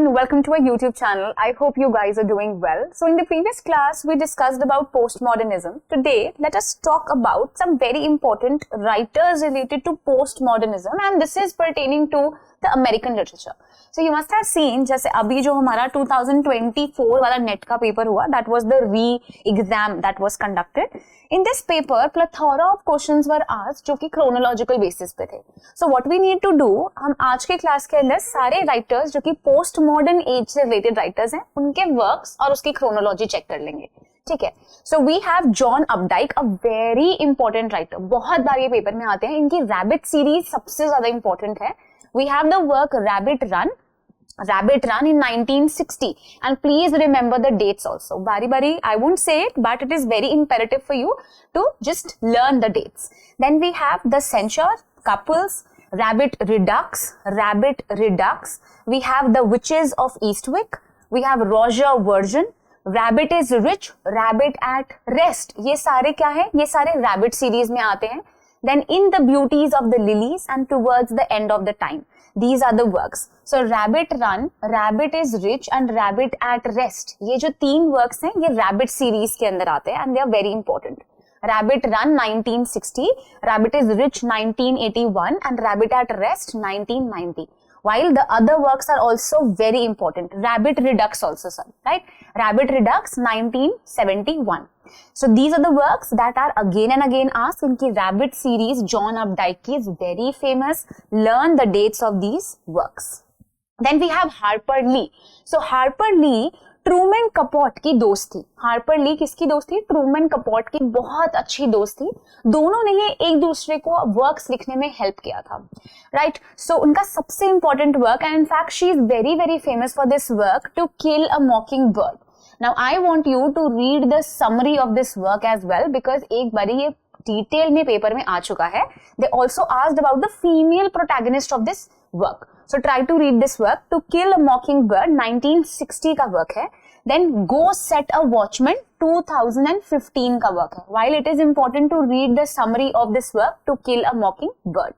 everyone, welcome to our YouTube channel. I hope you guys are doing well. So in the previous class, we discussed about postmodernism. Today, let us talk about some very important writers related to postmodernism, and this is pertaining to the American literature. So you must have seen, जैसे अभी जो हमारा 2024 वाला net का paper हुआ, that was the re-exam that was conducted. In this paper, plethora of questions were asked जो कि chronological basis पे थे. So what we need to do, हम आज के क्लास के अंदर सारे राइटर्स जो कि पोस्ट मॉडर्न एज से रिलेटेड राइटर्स हैं, उनके वर्क्स और उसकी chronology चेक कर लेंगे. ठीक है. So we have John Updike, a very important writer. बहुत बार ये पेपर में आते हैं. इनकी रैबिट सीरीज सबसे ज्यादा इंपॉर्टेंट है. We have the work Rabbit Run in 1960, and please remember the dates also. Bari I won't say it, but it is very imperative for you to just learn the dates. Then we have the censure, couples, rabbit redux. We have the witches of Eastwick. We have Roger Virgin. Rabbit is rich, rabbit at rest. ये सारे क्या है? ये सारे rabbit series में आते हैं. Then in the beauties of the lilies and towards the end of the time. These are the works. So rabbit run, rabbit is rich and rabbit at rest. ये जो तीन works हैं, ये rabbit series के अंदर आते हैं and they are very important. Rabbit run 1960, rabbit is rich 1981 and rabbit at rest 1990. While the other works are also very important. Rabbit Redux also, sir, right? Rabbit Redux 1971. So these are the works that are again and again asked. Inki Rabbit series, John Updike is very famous. Learn the dates of these works. Then we have Harper Lee. So Harper Lee Truman Capote की दोस्त थी. Harper ली किसकी दोस्त थी? Trueman Capote की बहुत अच्छी दोस्त थी. दोनों ने एक दूसरे को वर्क्स लिखने में हेल्प किया था, राइट? सो उनका सबसे important work, and in fact she is very very famous for this work, to kill a mockingbird. Now I want you to read the summary of this work as well, because एक बारी ये detail में paper में आ चुका है. दे also asked about the female protagonist of this work. So try to read this work. To Kill a Mockingbird 1960 का work है. Then Go Set a Watchman 2015 का वर्क है. While it is important to read the summary of this work, To Kill a Mockingbird.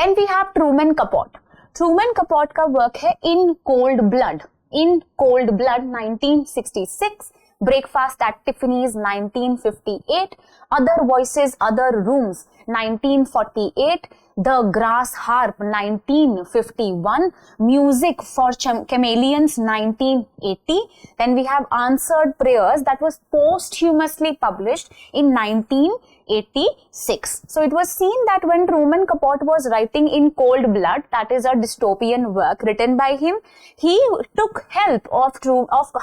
Then we have Truman Capote. Truman Capote का work है In Cold Blood. In Cold Blood 1966. Breakfast at Tiffany's 1958. Other Voices, Other Rooms 1948. The Grass Harp 1951, Music for Chameleons 1980. Then we have Answered Prayers that was posthumously published in 1986. So it was seen that when Truman Capote was writing In Cold Blood, that is a dystopian work written by him, he took help of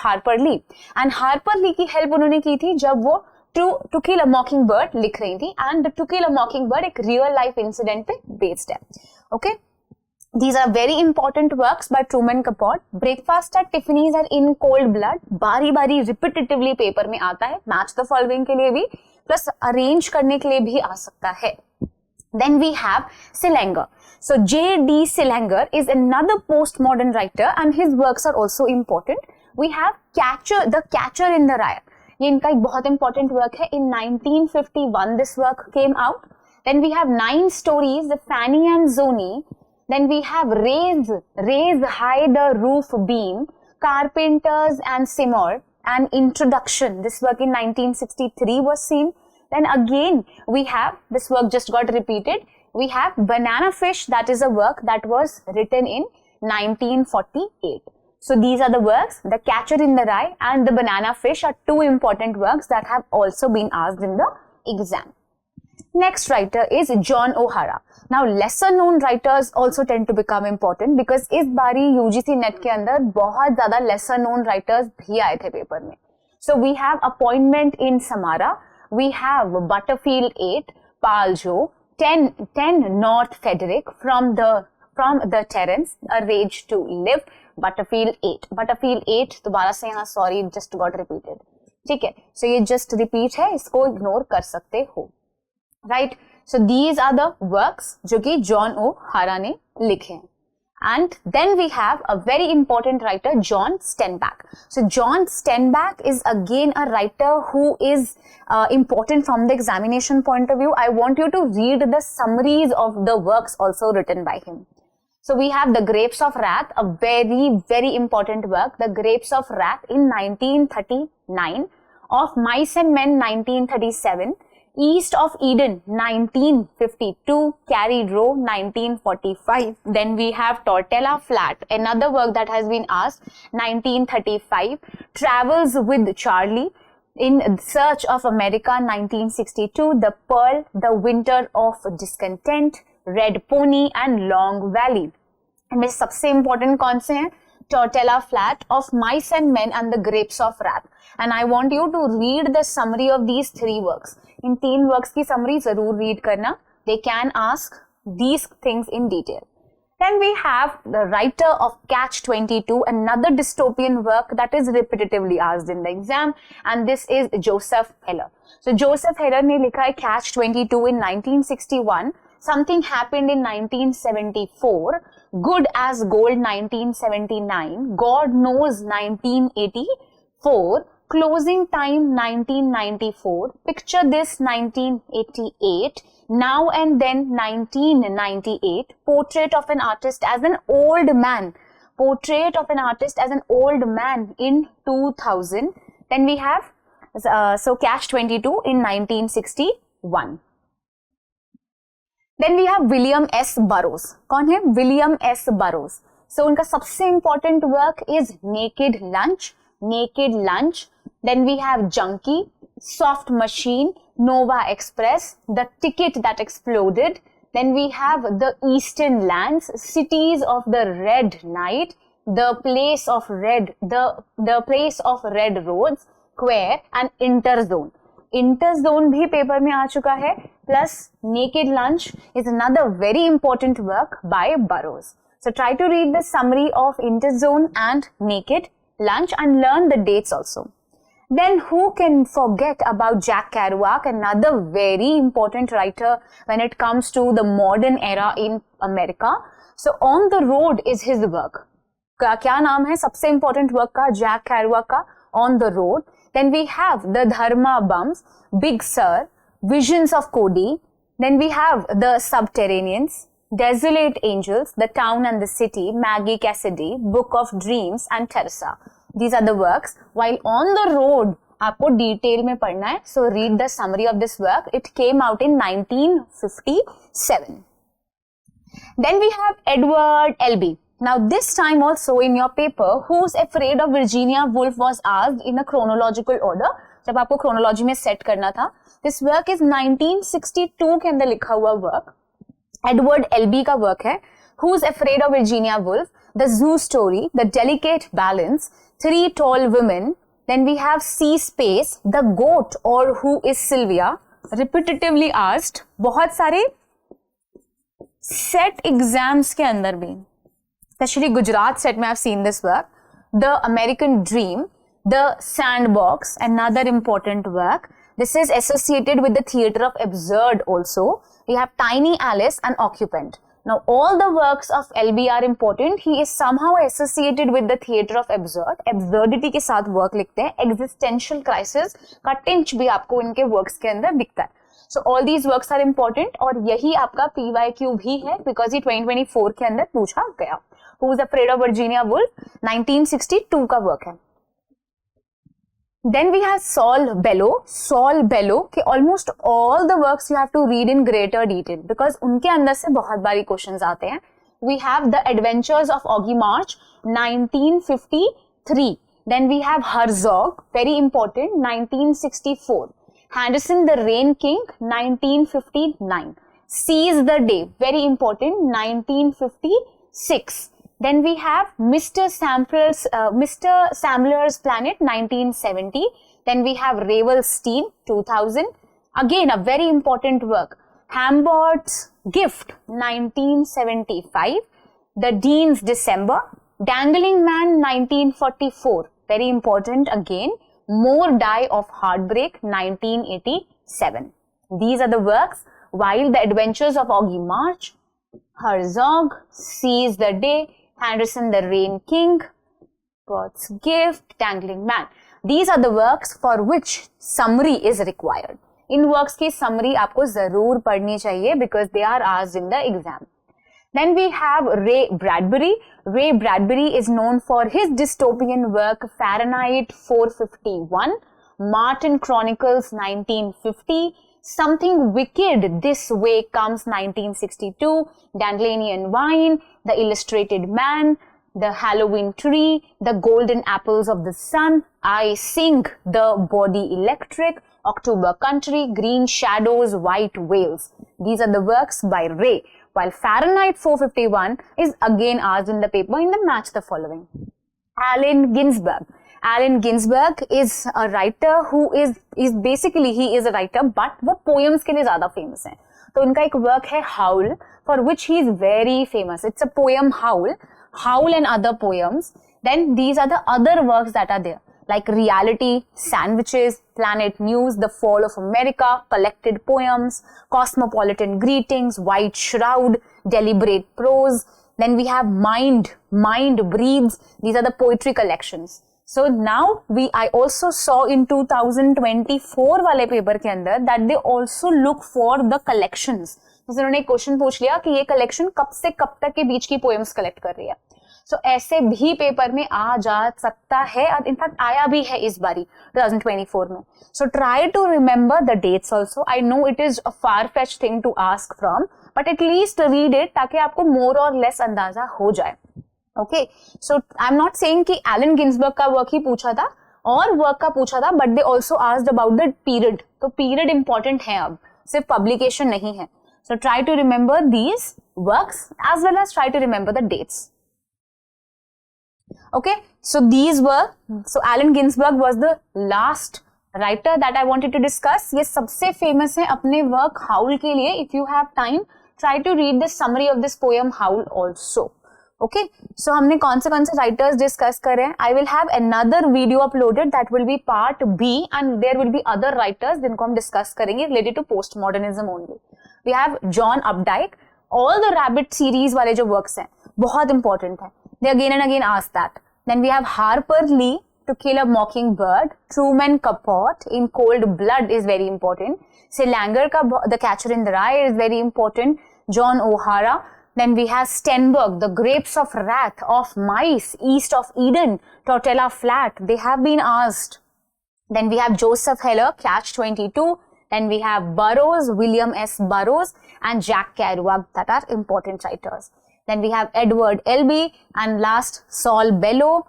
Harper Lee. And Harper Lee की help उन्होंने की थी जब वो To Kill a Mockingbird लिख रही थी, and To Kill a Mockingbird एक real life incident पे based है. Okay, these are very important works by Truman Capote. Breakfast at Tiffany's और In Cold Blood बारी बारी repetitively पेपर में आता है. Match the following के लिए भी, plus arrange करने के लिए भी आ सकता है. Then we have Salinger. So J.D. Salinger is another postmodern writer and his works are also important. We have The Catcher in the Rye. ये इनका एक बहुत इंपॉर्टेंट वर्क है. In 1951 this work came out. Then we have 9 stories, the Franny and Zooey. Then we have raise high the roof beam, carpenters and Seymour, and introduction. This work in 1963 was seen. Then again we have this work just got repeated. We have Banana Fish, that is a work that was written in 1948. So these are the works. The Catcher in the Rye and The Banana Fish are two important works that have also been asked in the exam. Next writer is John O'Hara. Now lesser known writers also tend to become important because इस बारी UGC net के अंदर बहुत ज्यादा lesser known writers भी आए थे paper में. So we have Appointment in Samara. We have Butterfield 8, Pal Joe, 10 North Frederick, From the Terrace, A Rage to Live, Butterfield 8. Butterfield 8 दोबारा से यहाँ सॉरी जस्ट गॉट रिपीटेड. ठीक है, सो ये जस्ट रिपीट है, इसको इग्नोर कर सकते हो, right? So these are the works जो कि जॉन ओ हारा ने लिखे हैं. And then we have a very important writer, John Steinbeck. So John Steinbeck is again a writer who is important from the examination point of view. I want you to read the summaries of the works also written by him. So we have The Grapes of Wrath, a very, very important work, The Grapes of Wrath in 1939, Of Mice and Men 1937, East of Eden 1952, Carrie Row 1945. Then we have Tortella Flat, another work that has been asked, 1935, Travels with Charlie, In Search of America 1962, The Pearl, The Winter of Discontent, Red Pony and Long Valley. इनमें सबसे important कौन से हैं? Tortella Flat, Of Mice and Men and The Grapes of Wrath. And I want you to read the summary of these three works. इन तीन works की summary जरूर read करना. They can ask these things in detail. Then we have the writer of Catch-22, another dystopian work that is repetitively asked in the exam, and this is Joseph Heller. So Joseph Heller ने लिखा है Catch-22 in 1961, Something Happened in 1974, Good as Gold 1979, God Knows 1984, Closing Time 1994, Picture This 1988, Now and Then 1998, Portrait of an Artist as an Old Man, Portrait of an Artist as an Old Man in 2000. Then we have Catch-22 in 1961. Then we have William S. Burroughs. कौन है? William S. Burroughs. So उनका सबसे important work is Naked Lunch. Naked Lunch. Then we have Junkie, Soft Machine, Nova Express, The Ticket That Exploded. Then we have The Eastern Lands, Cities of the Red Night, The Place of Red Roads, Queer and Interzone. Interzone भी paper में आ चुका है. Plus Naked Lunch is another very important work by Burroughs. So try to read the summary of Interzone and Naked Lunch and learn the dates also. Then who can forget about Jack Kerouac, another very important writer when it comes to the modern era in America. So On the Road is his work. क्या नाम है सबसे important work का? Jack Kerouac का On the Road. Then we have The Dharma Bums, Big Sur, Visions of Cody. Then we have The Subterraneans, Desolate Angels, The Town and the City, Maggie Cassidy, Book of Dreams and Teresa. These are the works. While On the Road, आपको detail में पढ़ना है. So read the summary of this work. It came out in 1957. Then we have Edward Albee. Now this time also in your paper, Who's Afraid of Virginia Woolf was asked in a chronological order. जब आपको chronology में set करना था. This work is 1962 के अंदर लिखा हुआ work. Edward Albee का work है. Who's Afraid of Virginia Woolf, The Zoo Story, The Delicate Balance, Three Tall Women. Then we have Sea Space, The Goat or Who is Sylvia. Repetitively asked. बहुत सारे set exams के अंदर भी. Especially Gujarat set में I've seen this work. The American Dream, The Sandbox, another important work. This is associated with the Theatre of Absurd also. We have Tiny Alice and Occupant. Now all the works of Albee are important. He is somehow associated with the Theatre of Absurd. Absurdity के साथ work लिखते हैं. Existential crisis का tinge भी आपको इनके works के अंदर दिखता है. So all these works are important और यही आपका PYQ भी है because ये 2024 के अंदर पूछा गया. Who's Afraid of Virginia Woolf 1962 का work है. Then we have Saul Bellow. Saul Bellow के almost all the works you have to read in greater detail because उनके अंदर से बहुत बारी questions आते हैं. We have The Adventures of Augie March 1953. Then we have Herzog, very important, 1964. Henderson the Rain King 1959. Seize the Day, very important, 1956. Then we have Mr. Samler's Planet 1970. Then we have Ravelstein 2000. Again a very important work. Hambert's Gift 1975. The Dean's December. Dangling Man 1944. Very important again. More Die of Heartbreak 1987. These are the works. While The Adventures of Augie March, Herzog, Seize the Day, Henderson the Rain King, God's Gift, Dangling Man. These are the works for which summary is required. In works की summary आपको जरूर पढ़नी चाहिए because they are asked in the exam. Then we have Ray Bradbury. Ray Bradbury is known for his dystopian work Fahrenheit 451, Martin Chronicles 1950, Something Wicked This Way Comes 1962, Dandelion Wine, The Illustrated Man, The Halloween Tree, The Golden Apples of the Sun, I Sing, The Body Electric, October Country, Green Shadows, White Whales. These are the works by Ray, while Fahrenheit 451 is again asked in the paper in the match the following. Allen Ginsberg. Allen Ginsberg is a writer who is basically he is a writer but वो poems के लिए ज़्यादा famous है. तो उनका एक work है Howl, for which he is very famous. It's a poem Howl and other poems. Then these are the other works that are there, like Reality, Sandwiches, Planet News, The Fall of America, Collected Poems, Cosmopolitan Greetings, White Shroud, Deliberate Prose. Then we have Mind Breathes. These are the poetry collections. So now I also saw in 2024 वाले paper के अंदर that they also look for the collections. जैसे उन्होंने एक question पूछ लिया कि ये कलेक्शन कब से कब तक के बीच की पोएम्स कलेक्ट कर रही है. सो ऐसे भी पेपर में आ जा सकता है और इनफैक्ट आया भी है इस बारी 2024 में. So try to remember the dates also. I know it is a far fetch thing to ask from, but at least read it ताकि आपको मोर और लेस अंदाजा हो जाए. Okay, so I am not saying कि एलन गिन्सबर्ग का work ही पूछा था और वर्क का पूछा था, but they also asked about the period. तो पीरियड इंपॉर्टेंट है, अब सिर्फ पब्लिकेशन नहीं है. So try to remember these works as well as try to remember the dates. Okay, so Allen Ginsberg was the last writer that I wanted to discuss. ये सबसे famous है अपने work Howl के लिए. If you have time, try to read the summary of this poem Howl also. Okay, so हमने कौन से writers discuss कर रहे हैं. I will have another video uploaded that will be part B and there will be other writers जिनको हम discuss करेंगे related to postmodernism only. We have John Updike. All the Rabbit series वाले जो works हैं बहुत important है. They again and again ask that. Then we have Harper Lee, To Kill a Mockingbird. Truman Capote, In Cold Blood is very important. Salinger का The Catcher in the Rye is very important. John O'Hara. Then we have Stenberg, The Grapes of Wrath, Of Mice, East of Eden, Tortilla Flat. They have been asked. Then we have Joseph Heller, Catch-22. Then we have Burroughs, William S. Burroughs and Jack Kerouac, that are important writers. Then we have Edward Albee and last Saul Bellow,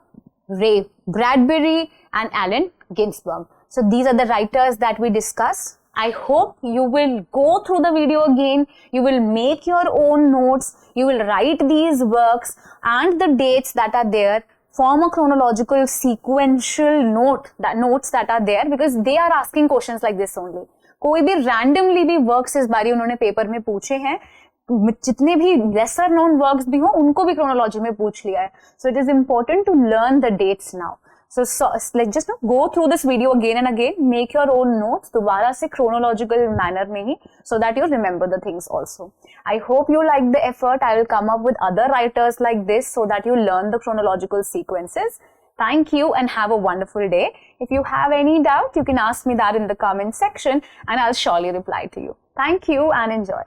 Ray Bradbury and Allen Ginsberg. So these are the writers that we discuss. I hope you will go through the video again, you will make your own notes, you will write these works and the dates that are there, form a chronological sequential notes that are there, because they are asking questions like this only. कोई भी randomly भी works इस बारी उन्होंने paper में पूछे हैं, जितने भी lesser known works भी हो उनको भी chronology में पूछ लिया है. So it is important to learn the dates now. So like just go through this video again and again, make your own notes दोबारा से chronological manner में ही, so that you remember the things also. I hope you like the effort. I will come up with other writers like this so that you learn the chronological sequences. Thank you and have a wonderful day. If you have any doubt, you can ask me that in the comment section and I'll surely reply to you. Thank you and enjoy.